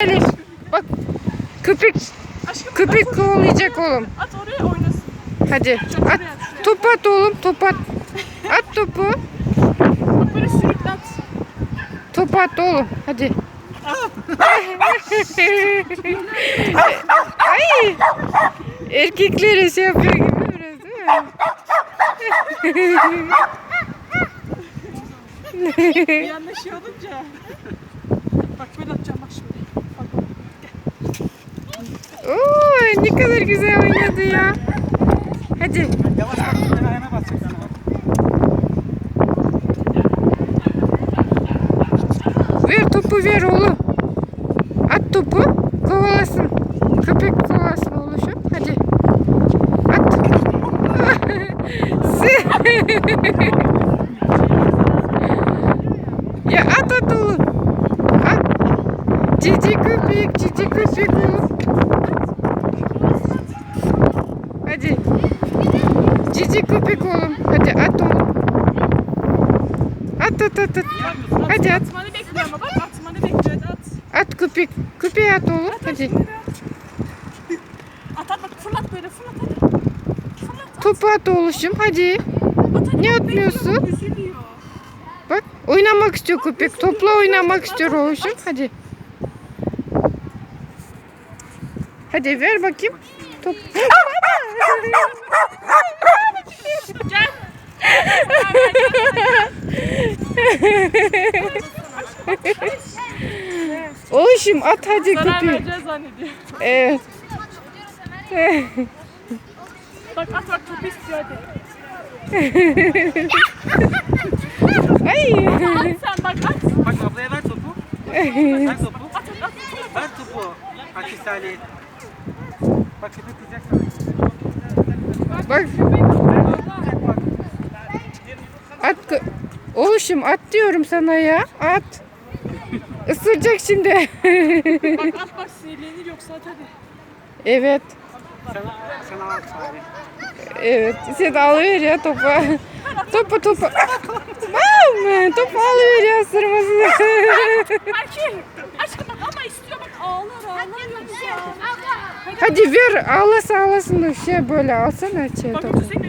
Gelir. Bak köpek. Aşkım, Köpek at kovalayacak oğlum. At oraya oynasın. Hadi at. Top at oğlum, top at. At topu. Bak böyle sürükle at. Top at oğlum. Hadi. Ay. Erkeklere şey yapıyor gibi biraz değil mi? Bir anda şey olunca. Bak böyle atacağım bak şimdi. Bak. Oo, ne kadar güzel oynadı ya. Hadi. Yavaş bak, bir tane ayağına basacak sana bak. Ver topu ver oğlum. At topu. Kovalasın. Köpek kovalasın oğluşum. Hadi. At. Ya at oğlum. At. Cici köpek oğlum. Hadi. Cici köpek oğlum. Hadi at oğlum. At. Hadi at. Atmanı bekliyor ama bak atmanı bekliyor. Hadi at. At köpek. Köpeği at oğlum. Hadi. At bak fırlat böyle fırlat hadi. Fırlat. Topu at oğluşum. Hadi. At hadi. Niye Bak, atmıyorsun? bekliyor, bak, üzülüyor. Bak oynamak istiyor köpek. Topla oynamak istiyor oğluşum. Hadi. Hadi ver bakayım. Top. Gel. Oğluşum at hadi Zarar köpeği. vereceğiz zannediyor. Evet. Bak at bak topu istiyor hadi. Ay. At sen bak at. Bak ablaya ver topu. Ver topu. At. Ver topu. Hadi Salih. Bak köpek diyecek sana. Bak Bak. at. Oğluşum at diyorum sana ya. At. Isıracak şimdi. Bak at bak sinirlenir yoksa at hadi. Evet. Sana al Salih. Evet. Sen de alıver ya topu. Topu. Mam, topu alıver ya ısırmasın. Erkek. Aşkım bak ama istiyor bak ağlar yoksa. Hadi ver ağlasın da şey böyle alsana şey Bak topu. yoksa seni